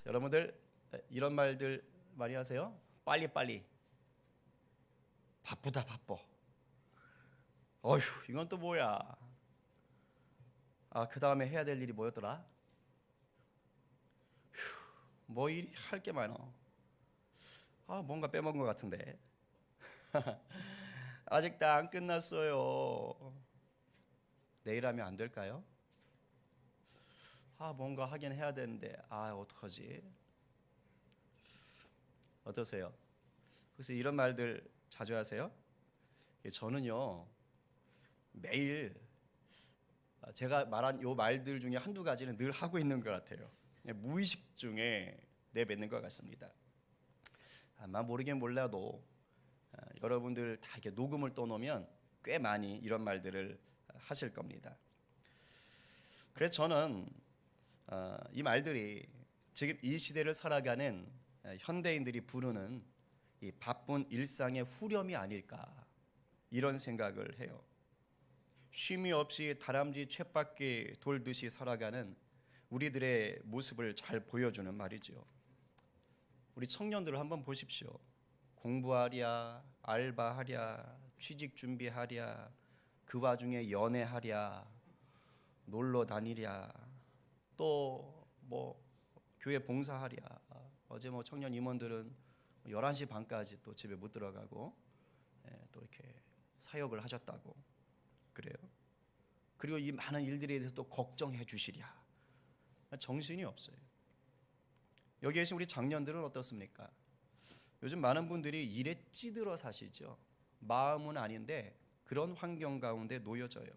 여러분들 이런 말들 많이 하세요? 빨리빨리. 바쁘다 바빠. 어휴, 이건 또 뭐야? 그 다음에 해야 될 일이 뭐였더라? 뭐 일이 할 게 많어. 뭔가 빼먹은 것 같은데. 아직 다 안 끝났어요. 내일 하면 안 될까요? 뭔가 하긴 해야 되는데 어떡하지? 어떠세요? 혹시 이런 말들 자주 하세요? 저는요 매일 제가 말한 요 말들 중에 한두 가지는 늘 하고 있는 것 같아요. 무의식 중에 내뱉는 것 같습니다. 아마 모르긴 몰라도 여러분들 다 이렇게 녹음을 떠놓으면 꽤 많이 이런 말들을 하실 겁니다. 그래서 저는 이 말들이 지금 이 시대를 살아가는 현대인들이 부르는 이 바쁜 일상의 후렴이 아닐까 이런 생각을 해요. 쉼이 없이 다람쥐 쳇바퀴 돌듯이 살아가는 우리들의 모습을 잘 보여주는 말이죠. 우리 청년들을 한번 보십시오. 공부하랴, 알바하랴, 취직 준비하랴, 그 와중에 연애하랴, 놀러 다니랴, 또 뭐 교회 봉사하랴. 어제 뭐 청년 임원들은 11시 반까지 또 집에 못 들어가고 또 이렇게 사역을 하셨다고 그래요. 그리고 이 많은 일들에 대해서 또 걱정해 주시랴. 정신이 없어요. 여기 계신 우리 장년들은 어떻습니까? 요즘 많은 분들이 일에 찌들어 사시죠. 마음은 아닌데 그런 환경 가운데 놓여져요.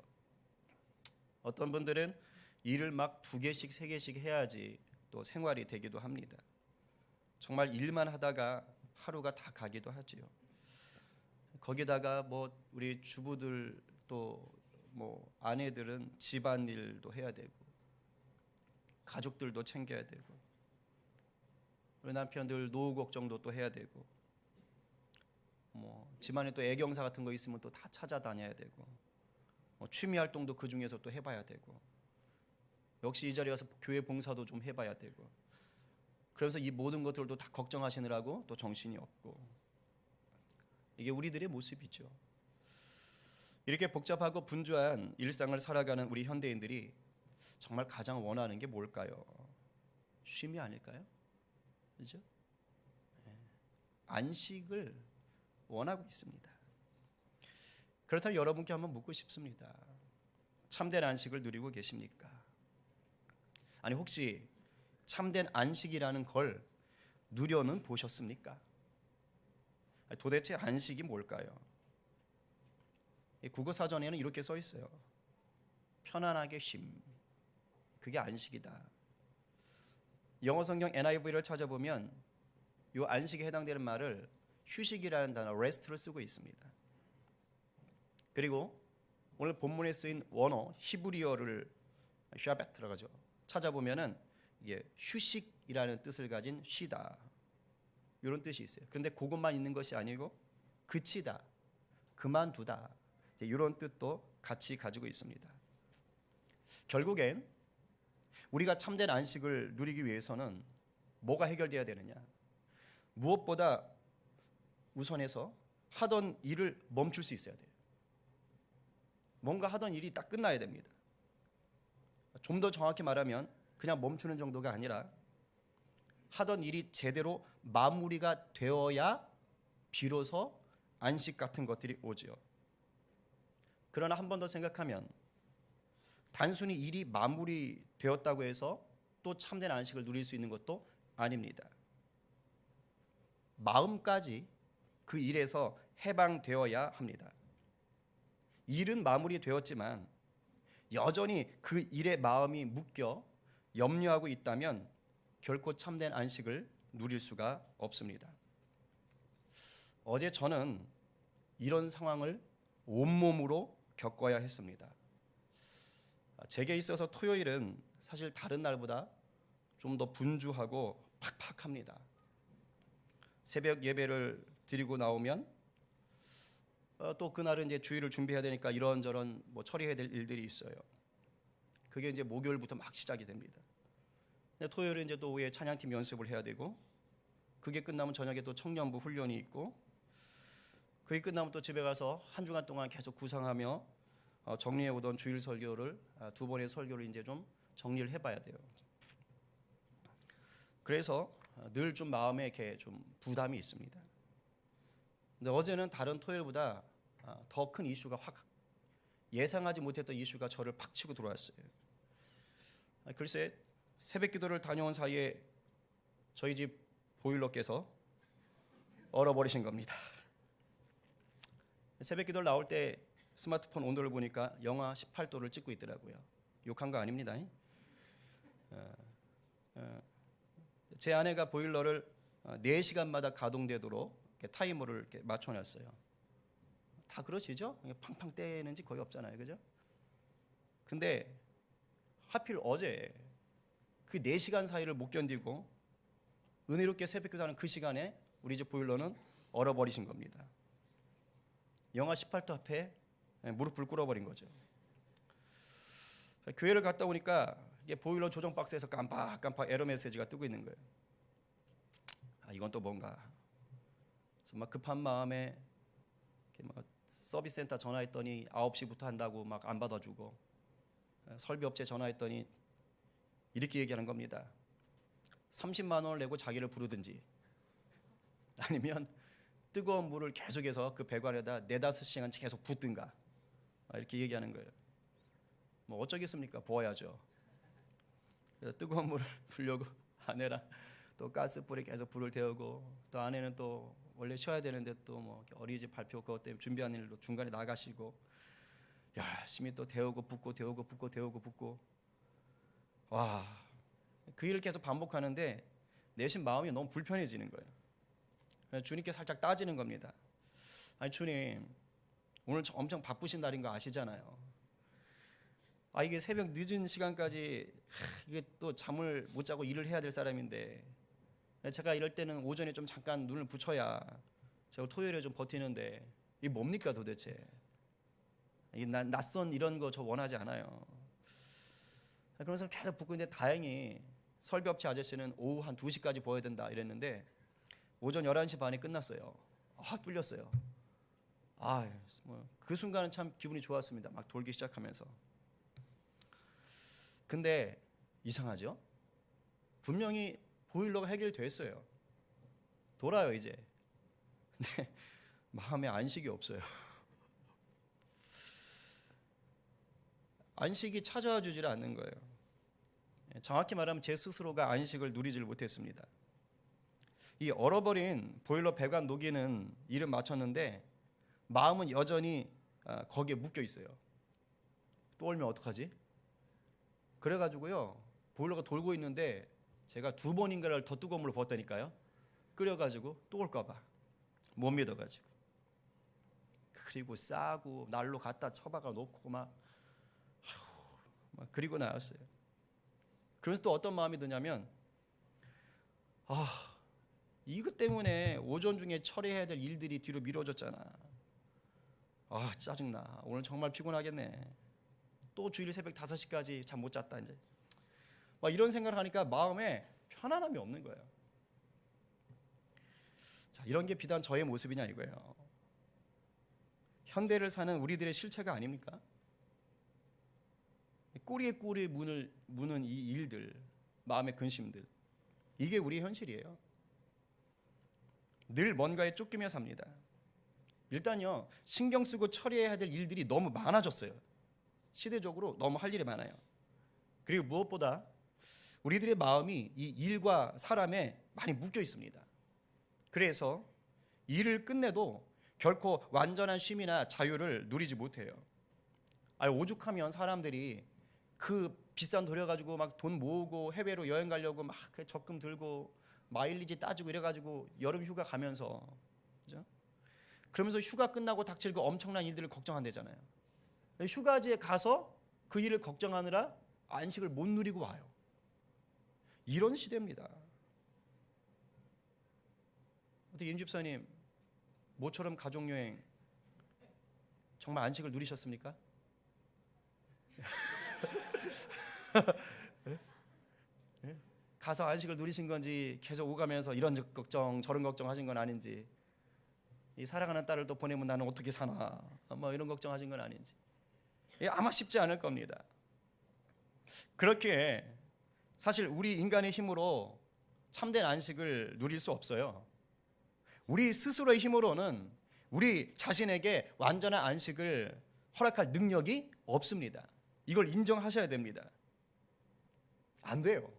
어떤 분들은 일을 막 2개씩 3개씩 해야지 또 생활이 되기도 합니다. 정말 일만 하다가 하루가 다 가기도 하지요. 거기다가 뭐 우리 주부들 또 뭐 아내들은 집안일도 해야 되고 가족들도 챙겨야 되고 우리 남편들 노후 걱정도 또 해야 되고 뭐 집안에 또 애경사 같은 거 있으면 또 다 찾아다녀야 되고 취미 활동도 그 중에서 또 해봐야 되고 역시 이 자리에 와서 교회 봉사도 좀 해봐야 되고 그래서 이 모든 것들도 다 걱정하시느라고 또 정신이 없고 이게 우리들의 모습이죠. 이렇게 복잡하고 분주한 일상을 살아가는 우리 현대인들이 정말 가장 원하는 게 뭘까요? 쉼이 아닐까요? 그렇죠? 안식을 원하고 있습니다. 그렇다면 여러분께 한번 묻고 싶습니다. 참된 안식을 누리고 계십니까? 아니 혹시 참된 안식이라는 걸 누려는 보셨습니까? 도대체 안식이 뭘까요? 국어 사전에는 이렇게 써 있어요. 편안하게 쉼. 그게 안식이다. 영어 성경 NIV를 찾아보면 이 안식에 해당되는 말을 휴식이라는 단어 rest를 쓰고 있습니다. 그리고 오늘 본문에 쓰인 원어 히브리어를 샤벳이라고 하죠. 찾아보면은 이게 휴식이라는 뜻을 가진 쉬다 이런 뜻이 있어요. 그런데 그것만 있는 것이 아니고 그치다, 그만두다 이런 뜻도 같이 가지고 있습니다. 결국엔 우리가 참된 안식을 누리기 위해서는 뭐가 해결돼야 되느냐? 무엇보다 우선해서 하던 일을 멈출 수 있어야 돼요. 뭔가 하던 일이 딱 끝나야 됩니다. 좀 더 정확히 말하면 그냥 멈추는 정도가 아니라 하던 일이 제대로 마무리가 되어야 비로소 안식 같은 것들이 오죠. 그러나 한 번 더 생각하면 단순히 일이 마무리되었다고 해서 또 참된 안식을 누릴 수 있는 것도 아닙니다. 마음까지 그 일에서 해방되어야 합니다. 일은 마무리되었지만 여전히 그 일에 마음이 묶여 염려하고 있다면 결코 참된 안식을 누릴 수가 없습니다. 어제 저는 이런 상황을 온몸으로 겪어야 했습니다. 제게 있어서 토요일은 사실 다른 날보다 좀 더 분주하고 팍팍합니다. 새벽 예배를 드리고 나오면 또 그날은 이제 주일을 준비해야 되니까 이런저런 뭐 처리해야 될 일들이 있어요. 그게 이제 목요일부터 막 시작이 됩니다. 근데 토요일에 이제 또 오후에 찬양팀 연습을 해야 되고, 그게 끝나면 저녁에 또 청년부 훈련이 있고, 그게 끝나면 또 집에 가서 한 주간 동안 계속 구상하며 정리해 오던 주일 설교를 두 번의 설교를 이제 좀 정리를 해봐야 돼요. 그래서 늘 좀 마음에 이렇게 좀 부담이 있습니다. 근데 어제는 다른 토요일보다 더 큰 이슈가 확, 예상하지 못했던 이슈가 저를 팍 치고 들어왔어요. 글쎄, 새벽 기도를 다녀온 사이에 저희 집 보일러께서 얼어버리신 겁니다. 새벽 기도를 나올 때 스마트폰 온도를 보니까 영하 18도를 찍고 있더라고요. 욕한 거 아닙니다. 제 아내가 보일러를 4시간마다 가동되도록 이렇게 타이머를 이렇게 맞춰놨어요. 다 그러시죠? 팡팡 떼는지 거의 없잖아요, 그죠? 근데 하필 어제 그 4시간 사이를 못 견디고 은혜롭게 새벽기도하는 그 시간에 우리 집 보일러는 얼어버리신 겁니다. 영하 18도 앞에 무릎을 꿇어버린 거죠. 교회를 갔다 오니까 이게 보일러 조정 박스에서 깜빡깜빡 에러 메시지가 뜨고 있는 거예요. 이건 또 뭔가. 그래서 막 급한 마음에 막 서비스 센터 전화했더니 9시부터 한다고 막 안 받아주고, 설비업체 전화했더니 이렇게 얘기하는 겁니다. 30만 원을 내고 자기를 부르든지, 아니면 뜨거운 물을 계속해서 그 배관에다 4-5시간 계속 붓든가, 이렇게 얘기하는 거예요. 뭐 어쩌겠습니까? 부어야죠. 그래서 뜨거운 물을 부려고 아내랑 또 가스불에 계속 불을 태우고, 또 아내는 또 원래 쉬어야 되는데 또 뭐 어린이집 발표 그것 때문에 준비하는 일로 중간에 나가시고, 열심히 또 데우고 붓고 데우고 붓고 데우고 붓고, 와, 그 일을 계속 반복하는데 내심 마음이 너무 불편해지는 거예요. 주님께 살짝 따지는 겁니다. 아니 주님, 오늘 엄청 바쁘신 날인 거 아시잖아요. 이게 새벽 늦은 시간까지 이게 또 잠을 못 자고 일을 해야 될 사람인데, 제가 이럴 때는 오전에 좀 잠깐 눈을 붙여야 제가 토요일에 좀 버티는데 이게 뭡니까 도대체? 이게 낯선 이런 거 저 원하지 않아요. 그러면서 계속 붓고 있는데 다행히 설비업체 아저씨는 오후 한 2시까지 부어야 된다 이랬는데 오전 11시 반에 끝났어요. 뚫렸어요. 그 순간은 참 기분이 좋았습니다. 막 돌기 시작하면서. 근데 이상하죠? 분명히 보일러가 해결됐어요. 돌아요 이제. 근데 마음에 안식이 없어요. 안식이 찾아와 주질 않는 거예요. 정확히 말하면 제 스스로가 안식을 누리질 못했습니다. 이 얼어버린 보일러 배관 녹이는 일은 마쳤는데 마음은 여전히 거기에 묶여 있어요. 또 얼면 어떡하지? 그래가지고요, 보일러가 돌고 있는데 제가 2번인가를 더 뜨거운 물로 부었다니까요. 끓여가지고 또 올까봐 못 믿어가지고, 그리고 싸고 날로 갖다 처박아 놓고 막 그리고 나왔어요. 그래서 또 어떤 마음이 드냐면, 이것 때문에 오전 중에 처리해야 될 일들이 뒤로 미뤄졌잖아. 짜증나. 오늘 정말 피곤하겠네. 또 주일 새벽 5시까지 잠 못 잤다 이제. 이런 생각을 하니까 마음에 편안함이 없는 거예요. 자, 이런 게 비단 저의 모습이냐 이거예요. 현대를 사는 우리들의 실체가 아닙니까? 꼬리에 꼬리에 무는 이 일들, 마음의 근심들, 이게 우리의 현실이에요. 늘 뭔가에 쫓기며 삽니다. 일단요, 신경 쓰고 처리해야 될 일들이 너무 많아졌어요. 시대적으로 너무 할 일이 많아요. 그리고 무엇보다 우리들의 마음이 이 일과 사람에 많이 묶여 있습니다. 그래서 일을 끝내도 결코 완전한 쉼이나 자유를 누리지 못해요. 오죽하면 사람들이 그 비싼 돈 가지고 막 돈 모으고 해외로 여행 가려고 막 적금 들고 마일리지 따지고 이래가지고 여름 휴가 가면서, 그죠? 그러면서 휴가 끝나고 닥칠 그 엄청난 일들을 걱정한대잖아요. 휴가지에 가서 그 일을 걱정하느라 안식을 못 누리고 와요. 이런 시대입니다. 어떻게 임 집사님, 모처럼 가족여행 정말 안식을 누리셨습니까? 가서 안식을 누리신 건지 계속 오가면서 이런 걱정 저런 걱정하신 건 아닌지, 이 사랑하는 딸을 또 보내면 나는 어떻게 사나 뭐 이런 걱정하신 건 아닌지, 아마 쉽지 않을 겁니다. 그렇게 사실 우리 인간의 힘으로 참된 안식을 누릴 수 없어요. 우리 스스로의 힘으로는 우리 자신에게 완전한 안식을 허락할 능력이 없습니다. 이걸 인정하셔야 됩니다. 안 돼요.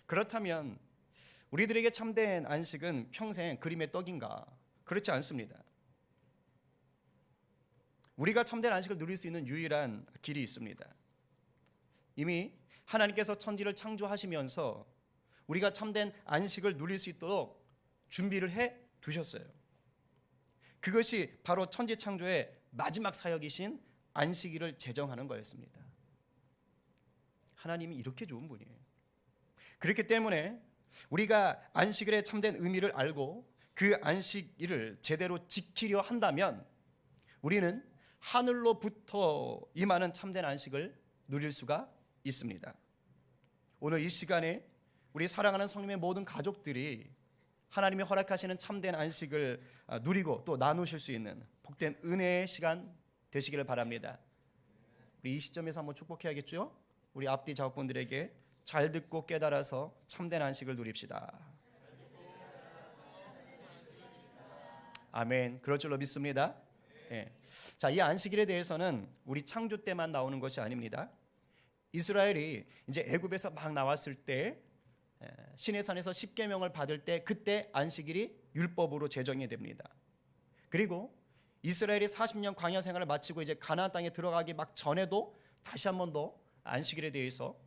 그렇다면 우리들에게 참된 안식은 평생 그림의 떡인가? 그렇지 않습니다. 우리가 참된 안식을 누릴 수 있는 유일한 길이 있습니다. 이미 하나님께서 천지를 창조하시면서 우리가 참된 안식을 누릴 수 있도록 준비를 해 두셨어요. 그것이 바로 천지 창조의 마지막 사역이신 안식일을 제정하는 거였습니다. 하나님이 이렇게 좋은 분이에요. 그렇기 때문에 우리가 안식일의 참된 의미를 알고 그 안식일을 제대로 지키려 한다면 우리는 하늘로부터 임하는 참된 안식을 누릴 수가 있습니다. 오늘 이 시간에 우리 사랑하는 성님의 모든 가족들이 하나님이 허락하시는 참된 안식을 누리고 또 나누실 수 있는 복된 은혜의 시간 되시기를 바랍니다. 우리 이 시점에서 한번 축복해야겠죠? 우리 앞뒤 자업분들에게 잘 듣고 깨달아서 참된 안식을 누립시다. 아멘. 그럴 줄로 믿습니다. 예. 자, 이 안식일에 대해서는 우리 창조 때만 나오는 것이 아닙니다. 이스라엘이 이제 애굽에서 막 나왔을 때 시내산에서 십계명을 받을 때 그때 안식일이 율법으로 제정이 됩니다. 그리고 이스라엘이 40년 광야 생활을 마치고 이제 가나안 땅에 들어가기 막 전에도 다시 한 번 더 안식일에 대해서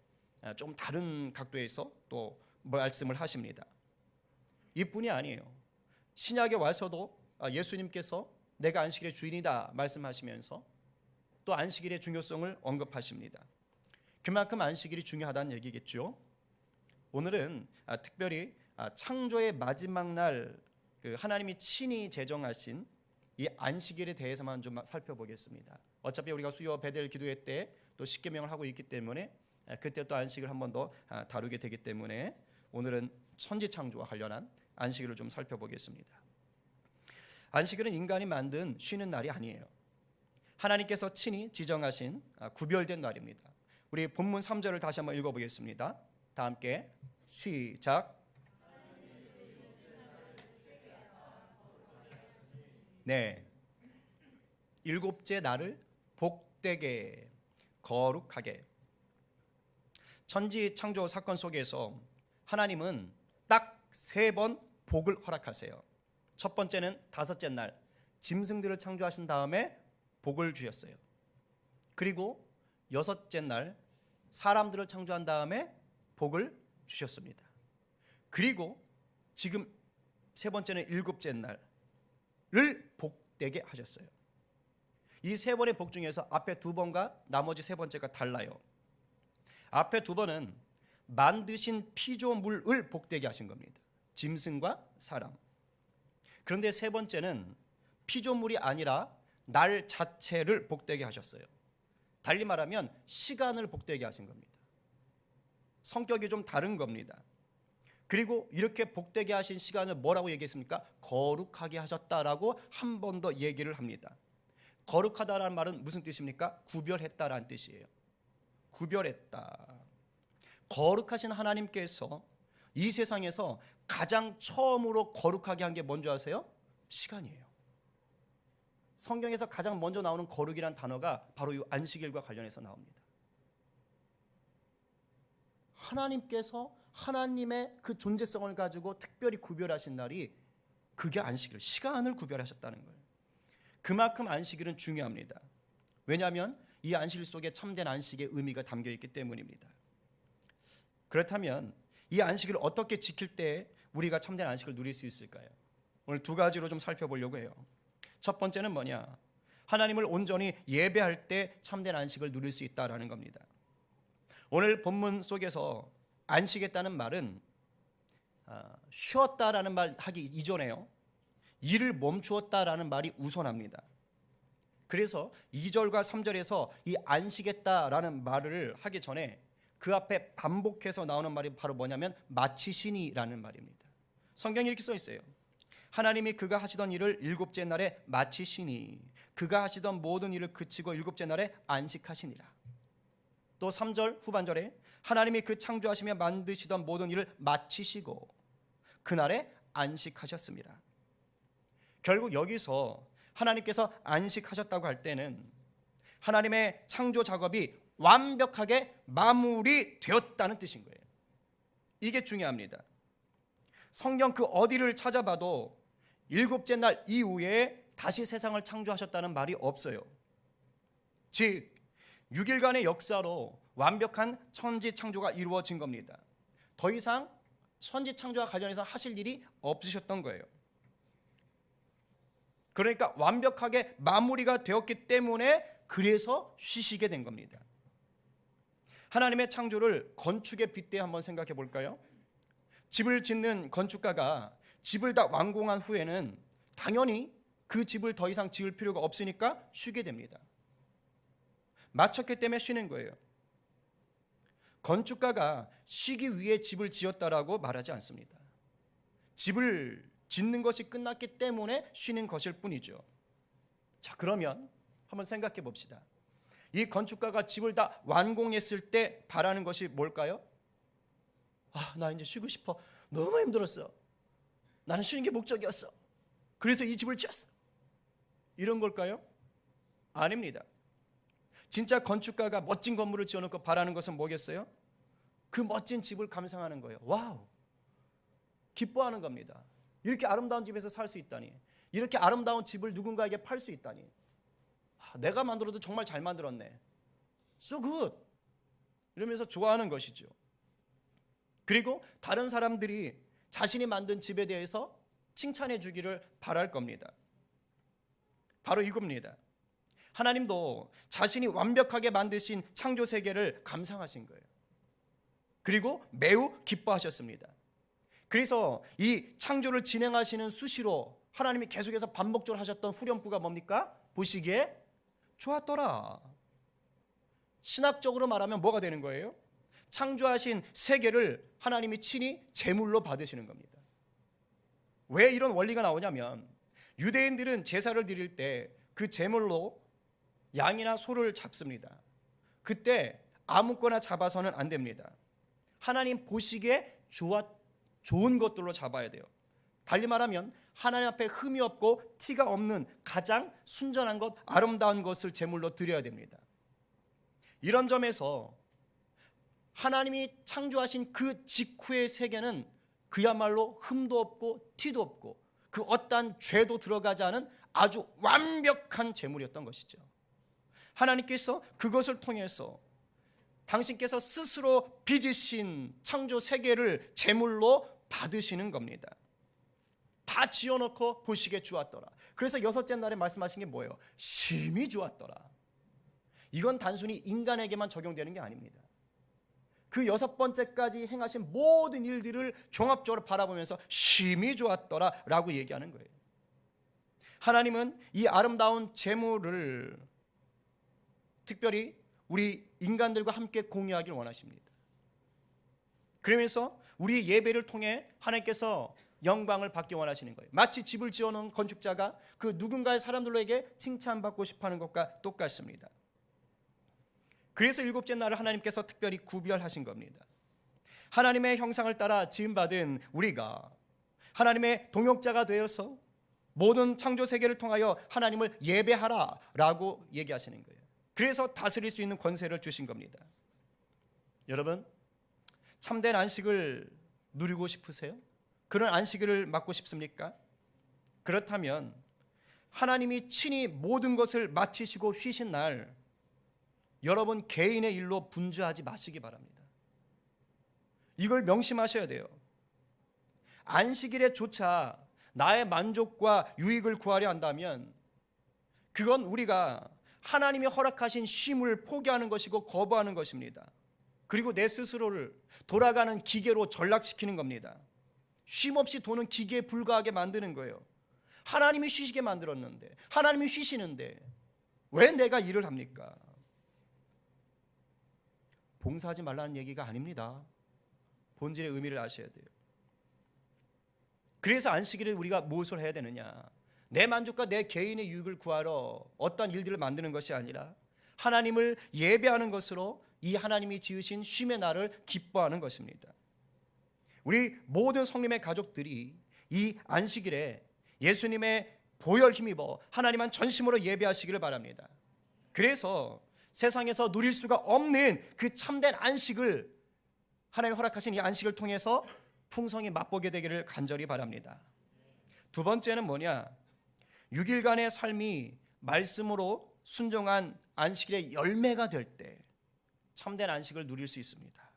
좀 다른 각도에서 또 말씀을 하십니다. 이뿐이 아니에요. 신약에 와서도 예수님께서 내가 안식일의 주인이다 말씀하시면서 또 안식일의 중요성을 언급하십니다. 그만큼 안식일이 중요하다는 얘기겠죠. 오늘은 특별히 창조의 마지막 날 하나님이 친히 제정하신 이 안식일에 대해서만 좀 살펴보겠습니다. 어차피 우리가 수요 베델 기도회 때 또 십계명을 하고 있기 때문에 그때 또 안식을 한 번 더 다루게 되기 때문에 오늘은 천지 창조와 관련한 안식일을 좀 살펴보겠습니다. 안식일은 인간이 만든 쉬는 날이 아니에요. 하나님께서 친히 지정하신 구별된 날입니다. 우리 본문 3절을 다시 한번 읽어보겠습니다. 다 함께 시작. 네, 일곱째 날을 복되게 거룩하게. 천지 창조 사건 속에서 하나님은 딱 3번 복을 허락하세요. 첫 번째는 다섯째 날 짐승들을 창조하신 다음에 복을 주셨어요. 그리고 여섯째 날 사람들을 창조한 다음에 복을 주셨습니다. 그리고 지금 세 번째는 일곱째 날을 복되게 하셨어요. 이 3번의 복 중에서 앞에 2번과 나머지 3번째가 달라요. 앞에 2번은 만드신 피조물을 복되게 하신 겁니다. 짐승과 사람. 그런데 3번째는 피조물이 아니라 날 자체를 복되게 하셨어요. 달리 말하면 시간을 복되게 하신 겁니다. 성격이 좀 다른 겁니다. 그리고 이렇게 복되게 하신 시간을 뭐라고 얘기했습니까? 거룩하게 하셨다라고 한 번 더 얘기를 합니다. 거룩하다라는 말은 무슨 뜻입니까? 구별했다라는 뜻이에요. 구별했다. 거룩하신 하나님께서 이 세상에서 가장 처음으로 거룩하게 한 게 뭔지 아세요? 시간이에요. 성경에서 가장 먼저 나오는 거룩이란 단어가 바로 이 안식일과 관련해서 나옵니다. 하나님께서 하나님의 그 존재성을 가지고 특별히 구별하신 날이 그게 안식일, 시간을 구별하셨다는 거예요. 그만큼 안식일은 중요합니다. 왜냐하면 이 안식일 속에 참된 안식의 의미가 담겨 있기 때문입니다. 그렇다면 이 안식일을 어떻게 지킬 때 우리가 참된 안식을 누릴 수 있을까요? 오늘 2가지로 좀 살펴보려고 해요. 첫 번째는 뭐냐? 하나님을 온전히 예배할 때 참된 안식을 누릴 수 있다라는 겁니다. 오늘 본문 속에서 안식했다는 말은 쉬었다라는 말 하기 이전에요. 일을 멈추었다라는 말이 우선합니다. 그래서 2절과 3절에서 이 안식했다라는 말을 하기 전에 그 앞에 반복해서 나오는 말이 바로 뭐냐면 마치시니라는 말입니다. 성경에 이렇게 써 있어요. 하나님이 그가 하시던 일을 일곱째 날에 마치시니 그가 하시던 모든 일을 그치고 일곱째 날에 안식하시니라. 또 3절 후반절에 하나님이 그 창조하시며 만드시던 모든 일을 마치시고 그날에 안식하셨습니다. 결국 여기서 하나님께서 안식하셨다고 할 때는 하나님의 창조 작업이 완벽하게 마무리되었다는 뜻인 거예요. 이게 중요합니다. 성경 그 어디를 찾아봐도 일곱째 날 이후에 다시 세상을 창조하셨다는 말이 없어요. 즉 6일간의 역사로 완벽한 천지 창조가 이루어진 겁니다. 더 이상 천지 창조와 관련해서 하실 일이 없으셨던 거예요. 그러니까 완벽하게 마무리가 되었기 때문에 그래서 쉬시게 된 겁니다. 하나님의 창조를 건축에 빗대어 한번 생각해 볼까요? 집을 짓는 건축가가 집을 다 완공한 후에는 당연히 그 집을 더 이상 지을 필요가 없으니까 쉬게 됩니다. 마쳤기 때문에 쉬는 거예요. 건축가가 쉬기 위해 집을 지었다라고 말하지 않습니다. 집을 짓는 것이 끝났기 때문에 쉬는 것일 뿐이죠. 자, 그러면 한번 생각해 봅시다. 이 건축가가 집을 다 완공했을 때 바라는 것이 뭘까요? 나 이제 쉬고 싶어. 너무 힘들었어. 나는 쉬는 게 목적이었어. 그래서 이 집을 지었어. 이런 걸까요? 아닙니다. 진짜 건축가가 멋진 건물을 지어놓고 바라는 것은 뭐겠어요? 그 멋진 집을 감상하는 거예요. 와우! 기뻐하는 겁니다. 이렇게 아름다운 집에서 살 수 있다니, 이렇게 아름다운 집을 누군가에게 팔 수 있다니, 내가 만들어도 정말 잘 만들었네. So good! 이러면서 좋아하는 것이죠. 그리고 다른 사람들이 자신이 만든 집에 대해서 칭찬해 주기를 바랄 겁니다. 바로 이겁니다. 하나님도 자신이 완벽하게 만드신 창조 세계를 감상하신 거예요. 그리고 매우 기뻐하셨습니다. 그래서 이 창조를 진행하시는 수시로 하나님이 계속해서 반복적으로 하셨던 후렴구가 뭡니까? 보시기에 좋았더라. 신학적으로 말하면 뭐가 되는 거예요? 창조하신 세계를 하나님이 친히 제물로 받으시는 겁니다. 왜 이런 원리가 나오냐면 유대인들은 제사를 드릴 때 그 제물로 양이나 소를 잡습니다. 그때 아무거나 잡아서는 안 됩니다. 하나님 보시기에 좋은 것들로 잡아야 돼요. 달리 말하면 하나님 앞에 흠이 없고 티가 없는 가장 순전한 것, 아름다운 것을 제물로 드려야 됩니다. 이런 점에서 하나님이 창조하신 그 직후의 세계는 그야말로 흠도 없고 티도 없고 그 어떠한 죄도 들어가지 않은 아주 완벽한 제물이었던 것이죠. 하나님께서 그것을 통해서 당신께서 스스로 빚으신 창조 세계를 제물로 받으시는 겁니다. 다 지어놓고 보시기에 좋았더라. 그래서 여섯째 날에 말씀하신 게 뭐예요? 심히 좋았더라. 이건 단순히 인간에게만 적용되는 게 아닙니다. 그 여섯 번째까지 행하신 모든 일들을 종합적으로 바라보면서 심히 좋았더라 라고 얘기하는 거예요. 하나님은 이 아름다운 제물을 특별히 우리 인간들과 함께 공유하길 원하십니다. 그러면서 우리 예배를 통해 하나님께서 영광을 받기 원하시는 거예요. 마치 집을 지어놓은 건축자가 그 누군가의 사람들에게 칭찬받고 싶어하는 것과 똑같습니다. 그래서 일곱째 날을 하나님께서 특별히 구별하신 겁니다. 하나님의 형상을 따라 지음받은 우리가 하나님의 동역자가 되어서 모든 창조 세계를 통하여 하나님을 예배하라 라고 얘기하시는 거예요. 그래서 다스릴 수 있는 권세를 주신 겁니다. 여러분, 참된 안식을 누리고 싶으세요? 그런 안식을 맞고 싶습니까? 그렇다면 하나님이 친히 모든 것을 마치시고 쉬신 날 여러분 개인의 일로 분주하지 마시기 바랍니다. 이걸 명심하셔야 돼요. 안식일에조차 나의 만족과 유익을 구하려 한다면 그건 우리가 하나님이 허락하신 쉼을 포기하는 것이고 거부하는 것입니다. 그리고 내 스스로를 돌아가는 기계로 전락시키는 겁니다. 쉼 없이 도는 기계에 불과하게 만드는 거예요. 하나님이 쉬시게 만들었는데, 하나님이 쉬시는데 왜 내가 일을 합니까? 봉사하지 말라는 얘기가 아닙니다. 본질의 의미를 아셔야 돼요. 그래서 안식일에 우리가 무엇을 해야 되느냐? 내 만족과 내 개인의 유익을 구하러 어떤 일들을 만드는 것이 아니라 하나님을 예배하는 것으로 이 하나님이 지으신 쉼의 날을 기뻐하는 것입니다. 우리 모든 성님의 가족들이 이 안식일에 예수님의 보혈 힘입어 하나님만 전심으로 예배하시기를 바랍니다. 그래서 세상에서 누릴 수가 없는 그 참된 안식을 하나님 허락하신 이 안식을 통해서 풍성히 맛보게 되기를 간절히 바랍니다. 두 번째는 뭐냐? 6일간의 삶이 말씀으로 순종한 안식일의 열매가 될 때 참된 안식을 누릴 수 있습니다.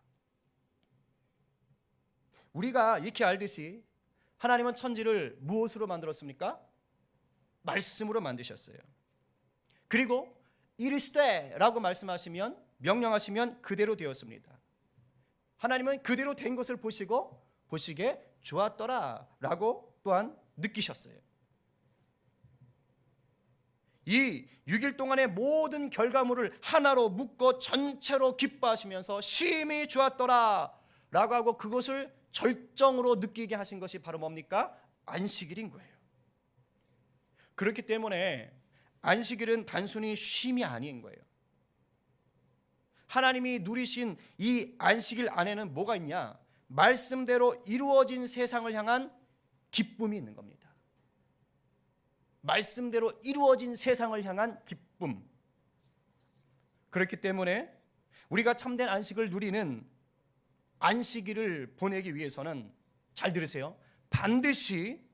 우리가 이렇게 알듯이 하나님은 천지를 무엇으로 만들었습니까? 말씀으로 만드셨어요. 그리고 이르시되 라고 말씀하시면, 명령하시면 그대로 되었습니다. 하나님은 그대로 된 것을 보시기에 좋았더라 라고 또한 느끼셨어요. 이 6일 동안의 모든 결과물을 하나로 묶어 전체로 기뻐하시면서 쉼이 좋았더라 라고 하고 그것을 절정으로 느끼게 하신 것이 바로 뭡니까? 안식일인 거예요. 그렇기 때문에 안식일은 단순히 쉼이 아닌 거예요. 하나님이 누리신 이 안식일 안에는 뭐가 있냐? 말씀대로 이루어진 세상을 향한 기쁨이 있는 겁니다. 말씀대로 이루어진 세상을 향한 기쁨. 그렇기 때문에 우리가 참된 안식을 누리는 안식일을 보내기 위해서는, 잘 들으세요, 반드시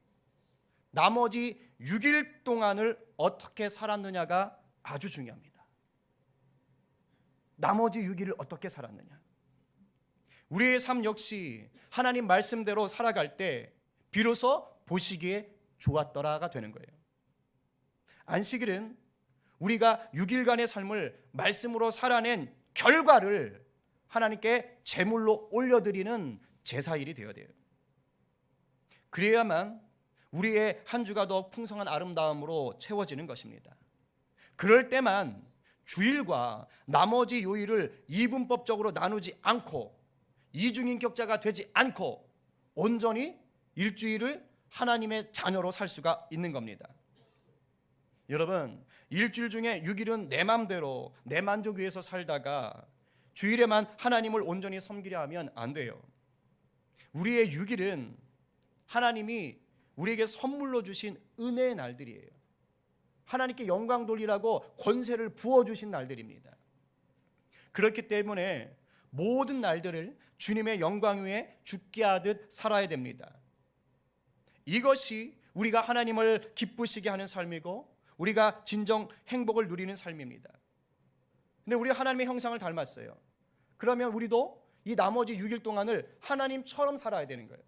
나머지 6일 동안을 어떻게 살았느냐가 아주 중요합니다. 나머지 6일을 어떻게 살았느냐. 우리의 삶 역시 하나님 말씀대로 살아갈 때 비로소 보시기에 좋았더라가 되는 거예요. 안식일은 우리가 6일간의 삶을 말씀으로 살아낸 결과를 하나님께 제물로 올려드리는 제사일이 되어야 돼요. 그래야만 우리의 한 주가 더 풍성한 아름다움으로 채워지는 것입니다. 그럴 때만 주일과 나머지 요일을 이분법적으로 나누지 않고 이중인격자가 되지 않고 온전히 일주일을 하나님의 자녀로 살 수가 있는 겁니다. 여러분, 일주일 중에 6일은 내 맘대로 내 만족 위해서 살다가 주일에만 하나님을 온전히 섬기려 하면 안 돼요. 우리의 6일은 하나님이 우리에게 선물로 주신 은혜의 날들이에요. 하나님께 영광 돌리라고 권세를 부어주신 날들입니다. 그렇기 때문에 모든 날들을 주님의 영광 위에 죽게 하듯 살아야 됩니다. 이것이 우리가 하나님을 기쁘시게 하는 삶이고 우리가 진정 행복을 누리는 삶입니다. 근데 우리가 하나님의 형상을 닮았어요. 그러면 우리도 이 나머지 6일 동안을 하나님처럼 살아야 되는 거예요.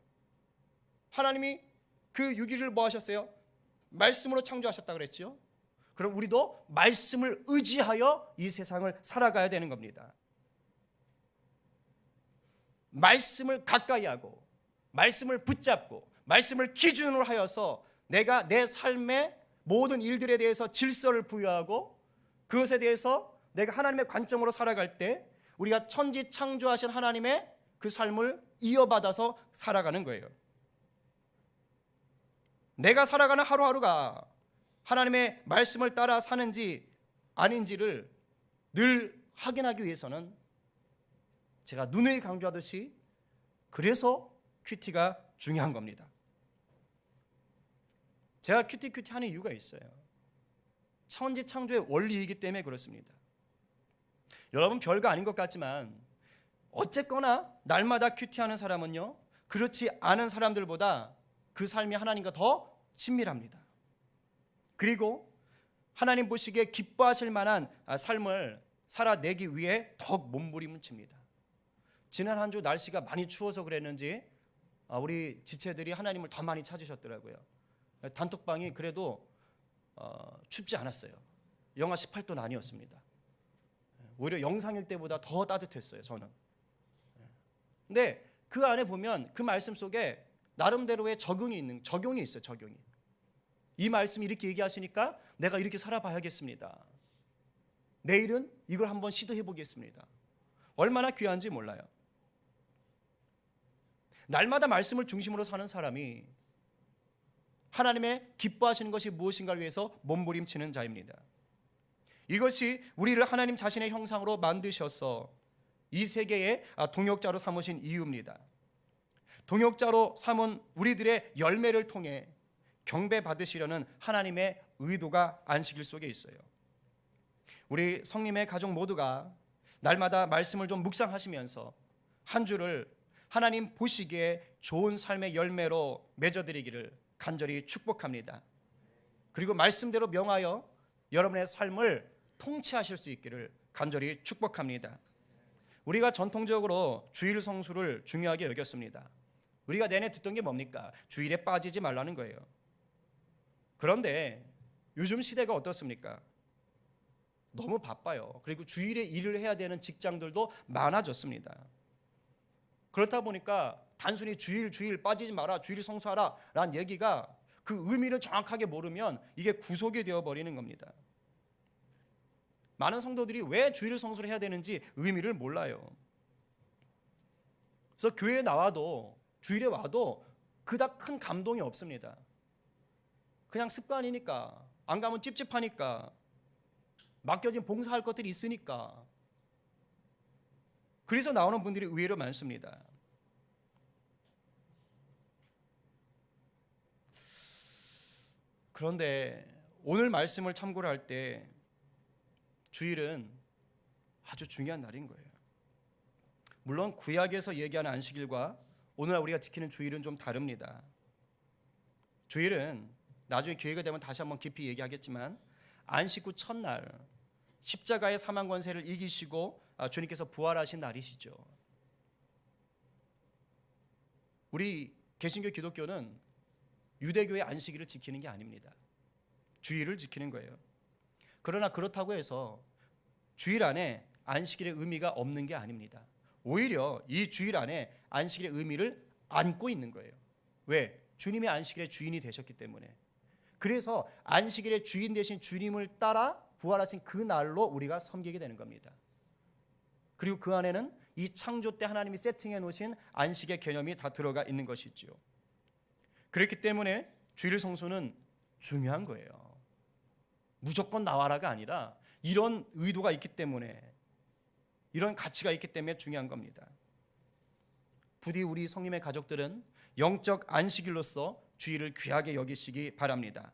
하나님이 그 6일을 뭐 하셨어요? 말씀으로 창조하셨다 그랬죠. 그럼 우리도 말씀을 의지하여 이 세상을 살아가야 되는 겁니다. 말씀을 가까이 하고 말씀을 붙잡고 말씀을 기준으로 하여서 내가 내 삶의 모든 일들에 대해서 질서를 부여하고 그것에 대해서 내가 하나님의 관점으로 살아갈 때 우리가 천지 창조하신 하나님의 그 삶을 이어받아서 살아가는 거예요. 내가 살아가는 하루하루가 하나님의 말씀을 따라 사는지 아닌지를 늘 확인하기 위해서는 제가 누누이 강조하듯이 그래서 큐티가 중요한 겁니다. 제가 큐티 하는 이유가 있어요. 천지 창조의 원리이기 때문에 그렇습니다. 여러분, 별거 아닌 것 같지만 어쨌거나 날마다 큐티하는 사람은요, 그렇지 않은 사람들보다 그 삶이 하나님과 더 친밀합니다. 그리고 하나님 보시기에 기뻐하실 만한 삶을 살아내기 위해 더욱 몸부림을 칩니다. 지난 한 주 날씨가 많이 추워서 그랬는지 우리 지체들이 하나님을 더 많이 찾으셨더라고요. 단톡방이 그래도 춥지 않았어요. 영하 18도는 아니었습니다. 오히려 영상일 때보다 더 따뜻했어요, 저는. 근데 그 안에 보면 그 말씀 속에 나름대로의 적용이 있어요. 적용이. 이 말씀이 이렇게 얘기하시니까 내가 이렇게 살아봐야겠습니다. 내일은 이걸 한번 시도해 보겠습니다. 얼마나 귀한지 몰라요. 날마다 말씀을 중심으로 사는 사람이 하나님의 기뻐하시는 것이 무엇인가를 위해서 몸부림치는 자입니다. 이것이 우리를 하나님 자신의 형상으로 만드셔서 이 세계의 동역자로 삼으신 이유입니다. 동역자로 삼은 우리들의 열매를 통해 경배받으시려는 하나님의 의도가 안식일 속에 있어요. 우리 성님의 가족 모두가 날마다 말씀을 좀 묵상하시면서 한 주를 하나님 보시기에 좋은 삶의 열매로 맺어드리기를 간절히 축복합니다. 그리고 말씀대로 명하여 여러분의 삶을 통치하실 수 있기를 간절히 축복합니다. 우리가 전통적으로 주일 성수를 중요하게 여겼습니다. 우리가 내내 듣던 게 뭡니까? 주일에 빠지지 말라는 거예요. 그런데 요즘 시대가 어떻습니까? 너무 바빠요. 그리고 주일에 일을 해야 되는 직장들도 많아졌습니다. 그렇다 보니까 단순히 주일 빠지지 마라, 주일 성수하라 라는 얘기가 그 의미를 정확하게 모르면 이게 구속이 되어버리는 겁니다. 많은 성도들이 왜 주일 성수를 해야 되는지 의미를 몰라요. 그래서 교회에 나와도 주일에 와도 그닥 큰 감동이 없습니다. 그냥 습관이니까, 안 가면 찝찝하니까, 맡겨진 봉사할 것들이 있으니까. 그래서 나오는 분들이 의외로 많습니다. 그런데 오늘 말씀을 참고를 할 때 주일은 아주 중요한 날인 거예요. 물론 구약에서 얘기하는 안식일과 오늘날 우리가 지키는 주일은 좀 다릅니다. 주일은 나중에 기회가 되면 다시 한번 깊이 얘기하겠지만 안식 후 첫날 십자가의 사망 권세를 이기시고 주님께서 부활하신 날이시죠. 우리 개신교 기독교는 유대교의 안식일을 지키는 게 아닙니다. 주일을 지키는 거예요. 그러나 그렇다고 해서 주일 안에 안식일의 의미가 없는 게 아닙니다. 오히려 이 주일 안에 안식일의 의미를 안고 있는 거예요. 왜? 주님이 안식일의 주인이 되셨기 때문에. 그래서 안식일의 주인 되신 주님을 따라 부활하신 그 날로 우리가 섬기게 되는 겁니다. 그리고 그 안에는 이 창조 때 하나님이 세팅해 놓으신 안식의 개념이 다 들어가 있는 것이죠. 그렇기 때문에 주일 성수는 중요한 거예요. 무조건 나와라가 아니라 이런 의도가 있기 때문에, 이런 가치가 있기 때문에 중요한 겁니다. 부디 우리 성님의 가족들은 영적 안식일로서 주일을 귀하게 여기시기 바랍니다.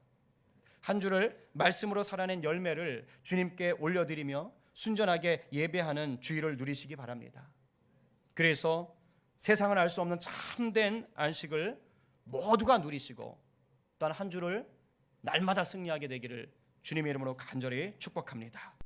한 주를 말씀으로 살아낸 열매를 주님께 올려드리며 순전하게 예배하는 주일을 누리시기 바랍니다. 그래서 세상은 알 수 없는 참된 안식을 모두가 누리시고 또한 한 주를 날마다 승리하게 되기를 주님의 이름으로 간절히 축복합니다.